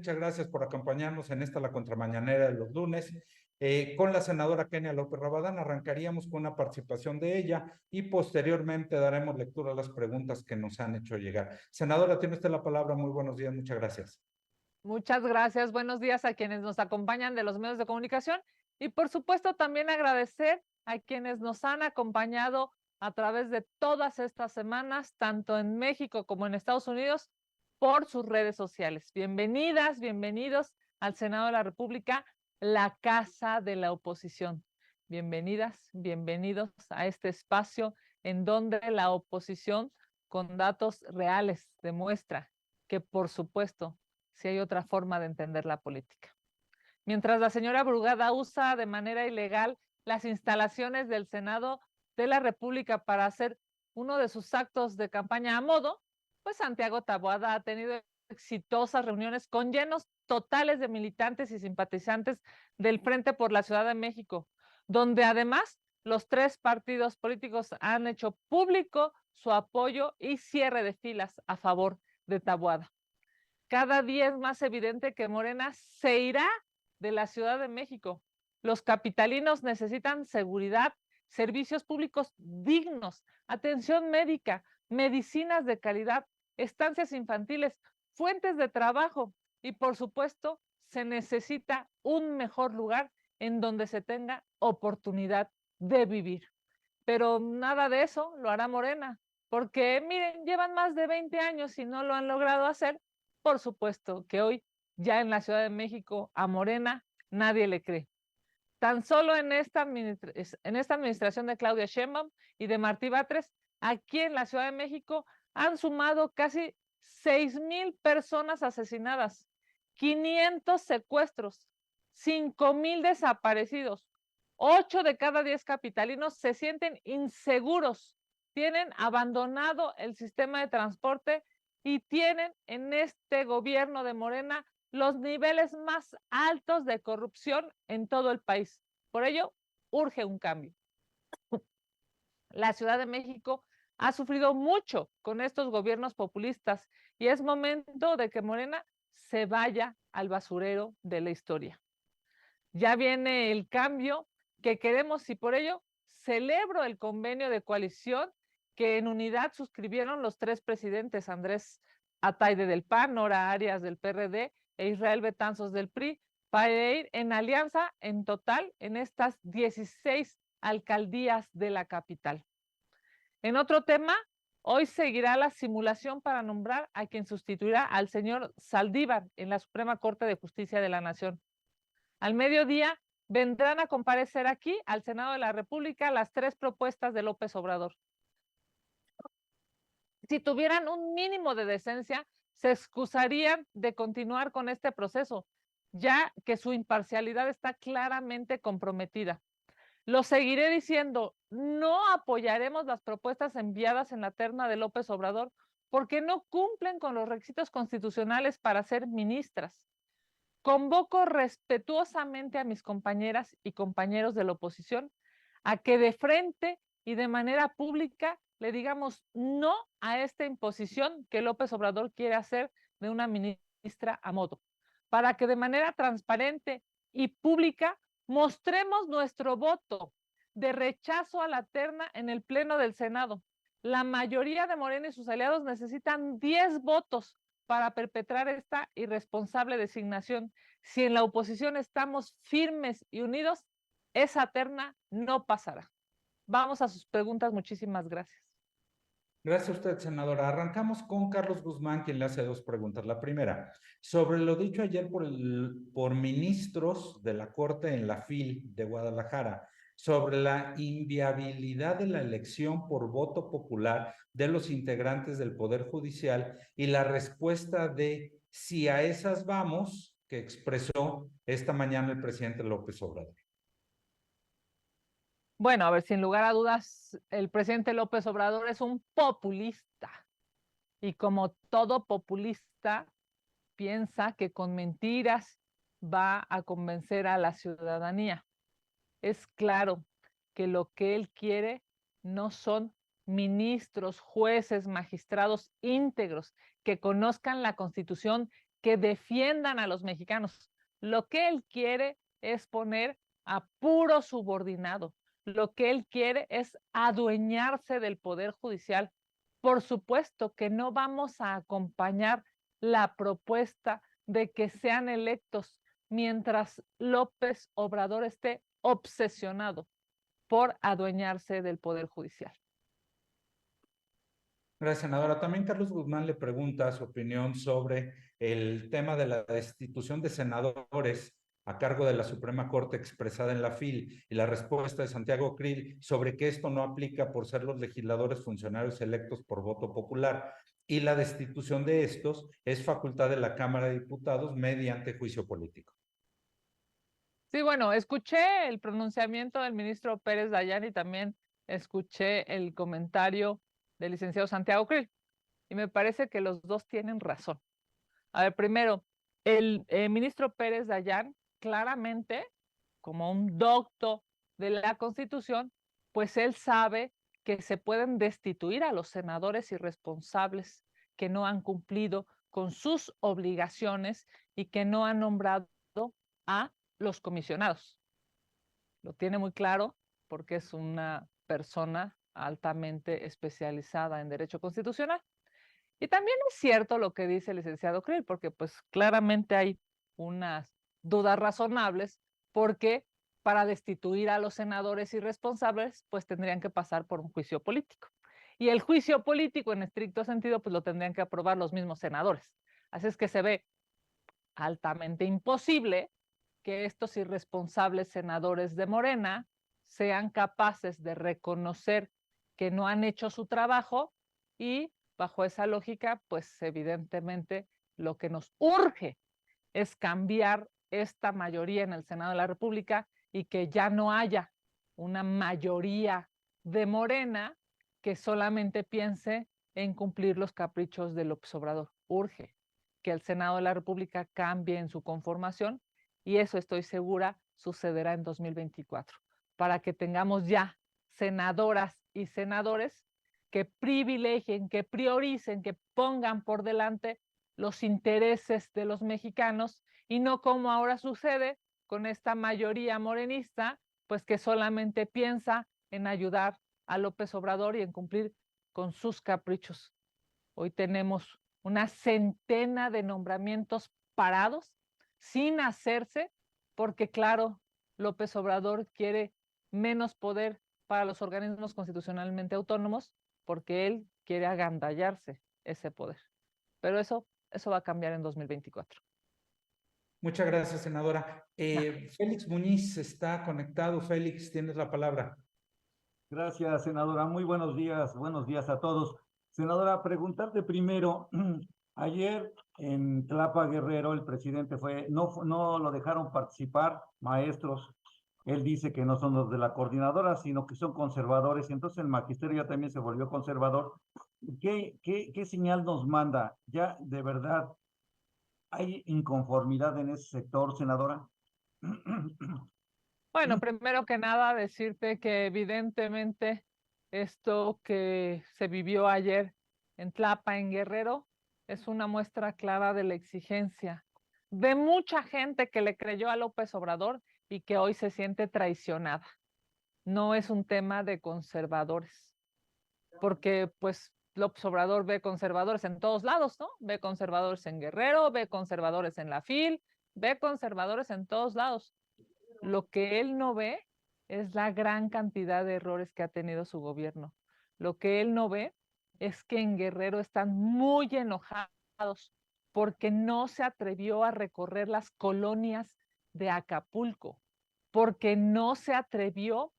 muchas gracias por acompañarnos en esta la contramañanera de los lunes. Con la senadora Kenia López Rabadán arrancaríamos con una participación de ella y posteriormente daremos lectura a las preguntas que nos han hecho llegar. Senadora, tiene usted la palabra. Muy buenos días, muchas gracias. Muchas gracias. Buenos días a quienes nos acompañan de los medios de comunicación y por supuesto también agradecer a quienes nos han acompañado a través de todas estas semanas, tanto en México como en Estados Unidos, por sus redes sociales. Bienvenidas, bienvenidos al Senado de la República, la casa de la oposición. Bienvenidas, bienvenidos a este espacio en donde la oposición con datos reales demuestra que, por supuesto, si hay otra forma de entender la política. Mientras la señora Brugada usa de manera ilegal las instalaciones del Senado de la República para hacer uno de sus actos de campaña a modo, pues Santiago Taboada ha tenido exitosas reuniones con llenos totales de militantes y simpatizantes del Frente por la Ciudad de México, donde además los tres partidos políticos han hecho público su apoyo y cierre de filas a favor de Taboada. Cada día es más evidente que Morena se irá de la Ciudad de México. Los capitalinos necesitan seguridad, servicios públicos dignos, atención médica, medicinas de calidad, estancias infantiles, fuentes de trabajo y, por supuesto, se necesita un mejor lugar en donde se tenga oportunidad de vivir. Pero nada de eso lo hará Morena, porque miren, llevan más de 20 años y no lo han logrado hacer. Por supuesto que hoy ya en la Ciudad de México a Morena nadie le cree. Tan solo en esta administración de Claudia Sheinbaum y de Martí Batres, aquí en la Ciudad de México han sumado casi 6,000 personas asesinadas, 500 secuestros, 5,000 desaparecidos. 8 de cada 10 capitalinos se sienten inseguros, tienen abandonado el sistema de transporte y tienen en este gobierno de Morena los niveles más altos de corrupción en todo el país. Por ello, urge un cambio. La Ciudad de México ha sufrido mucho con estos gobiernos populistas y es momento de que Morena se vaya al basurero de la historia. Ya viene el cambio que queremos y por ello celebro el convenio de coalición que en unidad suscribieron los tres presidentes, Andrés Ataide del PAN, Nora Arias del PRD e Israel Betanzos del PRI, para ir en alianza en total en estas 16 alcaldías de la capital. En otro tema, hoy seguirá la simulación para nombrar a quien sustituirá al señor Saldívar en la Suprema Corte de Justicia de la Nación. Al mediodía vendrán a comparecer aquí al Senado de la República las tres propuestas de López Obrador. Si tuvieran un mínimo de decencia, se excusarían de continuar con este proceso, ya que su imparcialidad está claramente comprometida. Lo seguiré diciendo, no apoyaremos las propuestas enviadas en la terna de López Obrador porque no cumplen con los requisitos constitucionales para ser ministras. Convoco respetuosamente a mis compañeras y compañeros de la oposición a que de frente y de manera pública le digamos no a esta imposición que López Obrador quiere hacer de una ministra a modo, para que de manera transparente y pública mostremos nuestro voto de rechazo a la terna en el Pleno del Senado. La mayoría de Morena y sus aliados necesitan 10 votos para perpetrar esta irresponsable designación. Si en la oposición estamos firmes y unidos, esa terna no pasará. Vamos a sus preguntas. Muchísimas gracias. Gracias a usted, senadora. Arrancamos con Carlos Guzmán, quien le hace dos preguntas. La primera, sobre lo dicho ayer por ministros de la Corte en la FIL de Guadalajara, sobre la inviabilidad de la elección por voto popular de los integrantes del Poder Judicial y la respuesta de si a esas vamos, que expresó esta mañana el presidente López Obrador. Bueno, a ver, sin lugar a dudas, el presidente López Obrador es un populista y como todo populista piensa que con mentiras va a convencer a la ciudadanía. Es claro que lo que él quiere no son ministros, jueces, magistrados íntegros que conozcan la Constitución, que defiendan a los mexicanos. Lo que él quiere es poner a puro subordinado. Lo que él quiere es adueñarse del Poder Judicial. Por supuesto que no vamos a acompañar la propuesta de que sean electos mientras López Obrador esté obsesionado por adueñarse del Poder Judicial. Gracias, senadora. También Carlos Guzmán le pregunta su opinión sobre el tema de la destitución de senadores a cargo de la Suprema Corte expresada en la FIL y la respuesta de Santiago Krill sobre que esto no aplica por ser los legisladores funcionarios electos por voto popular y la destitución de estos es facultad de la Cámara de Diputados mediante juicio político. Sí, bueno, escuché el pronunciamiento del ministro Pérez Dayán y también escuché el comentario del licenciado Santiago Krill y me parece que los dos tienen razón. A ver, primero, el ministro Pérez Dayán claramente, como un docto de la Constitución, pues él sabe que se pueden destituir a los senadores irresponsables que no han cumplido con sus obligaciones y que no han nombrado a los comisionados. Lo tiene muy claro porque es una persona altamente especializada en derecho constitucional. Y también es cierto lo que dice el licenciado Krill, porque pues claramente hay unas dudas razonables, porque para destituir a los senadores irresponsables, pues tendrían que pasar por un juicio político. Y el juicio político, en estricto sentido, pues lo tendrían que aprobar los mismos senadores. Así es que se ve altamente imposible que estos irresponsables senadores de Morena sean capaces de reconocer que no han hecho su trabajo y bajo esa lógica, pues evidentemente lo que nos urge es cambiar esta mayoría en el Senado de la República y que ya no haya una mayoría de Morena que solamente piense en cumplir los caprichos de López Obrador. Urge que el Senado de la República cambie en su conformación y eso estoy segura sucederá en 2024 para que tengamos ya senadoras y senadores que privilegien, que prioricen, que pongan por delante los intereses de los mexicanos y no como ahora sucede con esta mayoría morenista, pues que solamente piensa en ayudar a López Obrador y en cumplir con sus caprichos. Hoy tenemos una centena de nombramientos parados sin hacerse, porque claro, López Obrador quiere menos poder para los organismos constitucionalmente autónomos, porque él quiere agandallarse ese poder. Pero eso va a cambiar en 2024. Muchas gracias, senadora. Félix Muñiz está conectado. Félix, tienes la palabra. Gracias, senadora. Muy buenos días a todos. Senadora, preguntarte primero, ayer en Tlapa Guerrero el presidente no lo dejaron participar maestros. Él dice que no son los de la coordinadora, sino que son conservadores. Entonces el magisterio ya también se volvió conservador. ¿Qué señal nos manda? ¿Ya de verdad hay inconformidad en ese sector, senadora? Bueno, primero que nada, decirte que evidentemente esto que se vivió ayer en Tlapa, en Guerrero, es una muestra clara de la exigencia de mucha gente que le creyó a López Obrador y que hoy se siente traicionada. No es un tema de conservadores, porque pues López Obrador ve conservadores en todos lados, ¿no? Ve conservadores en Guerrero, ve conservadores en la FIL, ve conservadores en todos lados. Lo que él no ve es la gran cantidad de errores que ha tenido su gobierno. Lo que él no ve es que en Guerrero están muy enojados porque no se atrevió a recorrer las colonias de Acapulco, porque no se atrevió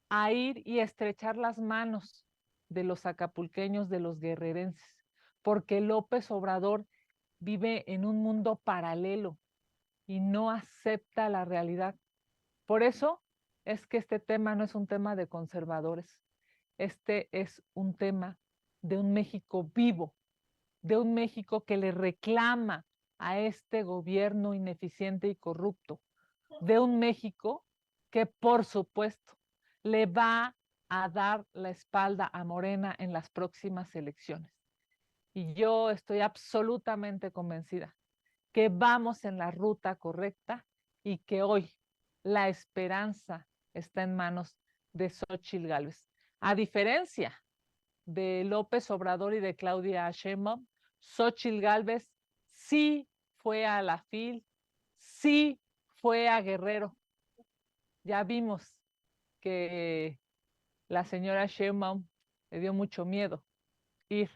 a ir y estrechar las manos de los acapulqueños, de los guerrerenses, porque López Obrador vive en un mundo paralelo y no acepta la realidad. Por eso es que este tema no es un tema de conservadores, este es un tema de un México vivo, de un México que le reclama a este gobierno ineficiente y corrupto, de un México que por supuesto le va a dar la espalda a Morena en las próximas elecciones. Y yo estoy absolutamente convencida que vamos en la ruta correcta y que hoy la esperanza está en manos de Xóchitl Gálvez. A diferencia de López Obrador y de Claudia Sheinbaum, Xóchitl Gálvez sí fue a la FIL, sí fue a Guerrero. Ya vimos que la señora Sheinbaum le dio mucho miedo ir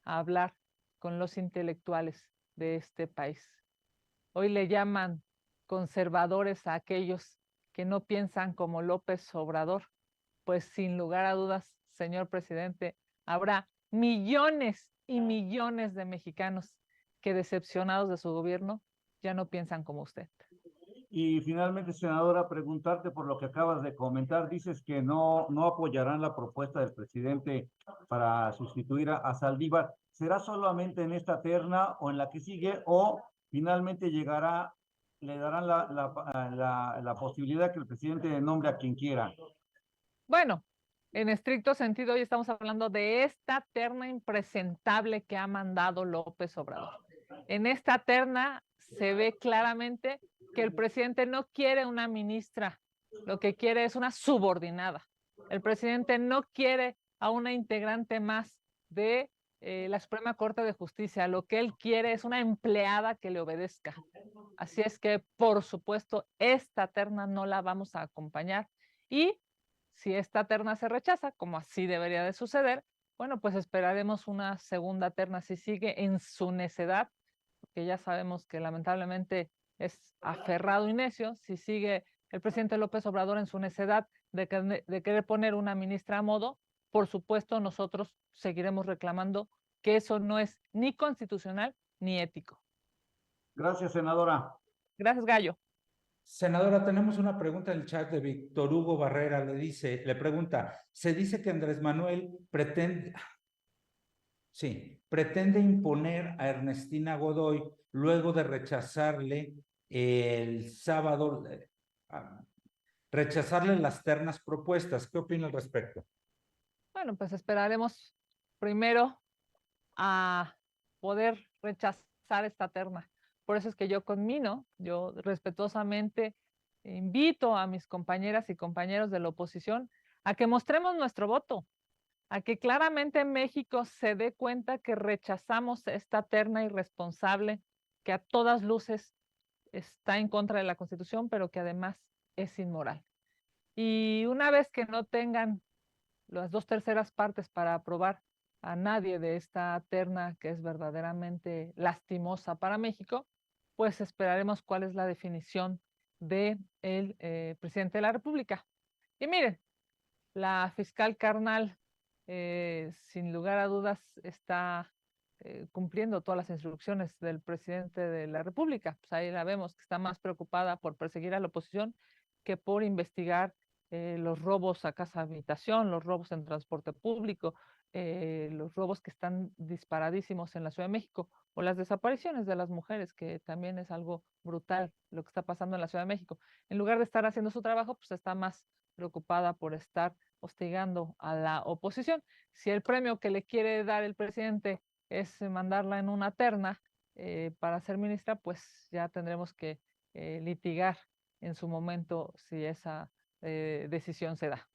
a hablar con los intelectuales de este país. Hoy le llaman conservadores a aquellos que no piensan como López Obrador. Pues sin lugar a dudas, señor presidente, habrá millones y millones de mexicanos que, decepcionados de su gobierno, ya no piensan como usted. Y finalmente, senadora, preguntarte por lo que acabas de comentar. Dices que no apoyarán la propuesta del presidente para sustituir a Saldívar. ¿Será solamente en esta terna o en la que sigue, o finalmente llegará, le darán la posibilidad que el presidente nombre a quien quiera? Bueno, en estricto sentido, hoy estamos hablando de esta terna impresentable que ha mandado López Obrador. En esta terna se ve claramente que el presidente no quiere una ministra, lo que quiere es una subordinada. El presidente no quiere a una integrante más de la Suprema Corte de Justicia. Lo que él quiere es una empleada que le obedezca. Así es que, por supuesto, esta terna no la vamos a acompañar. Y si esta terna se rechaza, como así debería de suceder, bueno, pues esperaremos una segunda terna si sigue en su necedad, porque ya sabemos que lamentablemente es aferrado y necio. Si sigue el presidente López Obrador en su necedad de querer poner una ministra a modo, por supuesto nosotros seguiremos reclamando que eso no es ni constitucional ni ético. Gracias, senadora. Gracias, Gallo. Senadora, tenemos una pregunta en el chat de Víctor Hugo Barrera. Le pregunta, se dice que Andrés Manuel pretende imponer a Ernestina Godoy luego de rechazarle el sábado, rechazarle las ternas propuestas. ¿Qué opina al respecto? Bueno, pues esperaremos primero a poder rechazar esta terna. Por eso es que yo conmino, yo respetuosamente invito a mis compañeras y compañeros de la oposición a que mostremos nuestro voto, a que claramente México se dé cuenta que rechazamos esta terna irresponsable que a todas luces está en contra de la Constitución, pero que además es inmoral. Y una vez que no tengan las 2/3 partes para aprobar a nadie de esta terna que es verdaderamente lastimosa para México, pues esperaremos cuál es la definición del presidente de la República. Y miren, la fiscal Carnal, sin lugar a dudas, está cumpliendo todas las instrucciones del presidente de la República. Pues ahí la vemos que está más preocupada por perseguir a la oposición que por investigar los robos a casa habitación, los robos en transporte público, los robos que están disparadísimos en la Ciudad de México, o las desapariciones de las mujeres, que también es algo brutal lo que está pasando en la Ciudad de México. En lugar de estar haciendo su trabajo, pues está más preocupada por estar hostigando a la oposición. Si el premio que le quiere dar el presidente es mandarla en una terna para ser ministra, pues ya tendremos que litigar en su momento si esa decisión se da.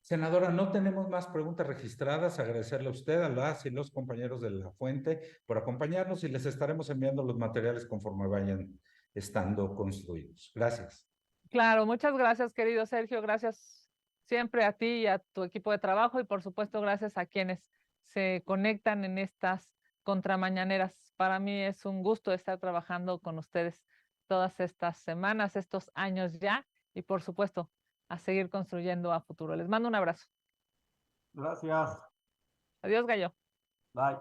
Senadora, no tenemos más preguntas registradas. Agradecerle a usted, a las y los compañeros de La Fuente por acompañarnos, y les estaremos enviando los materiales conforme vayan estando construidos. Gracias. Claro, muchas gracias, querido Sergio. Gracias siempre a ti y a tu equipo de trabajo, y por supuesto gracias a quienes se conectan en estas contramañaneras. Para mí es un gusto estar trabajando con ustedes todas estas semanas, estos años ya, y por supuesto a seguir construyendo a futuro. Les mando un abrazo. Gracias. Adiós, Gallo. Bye.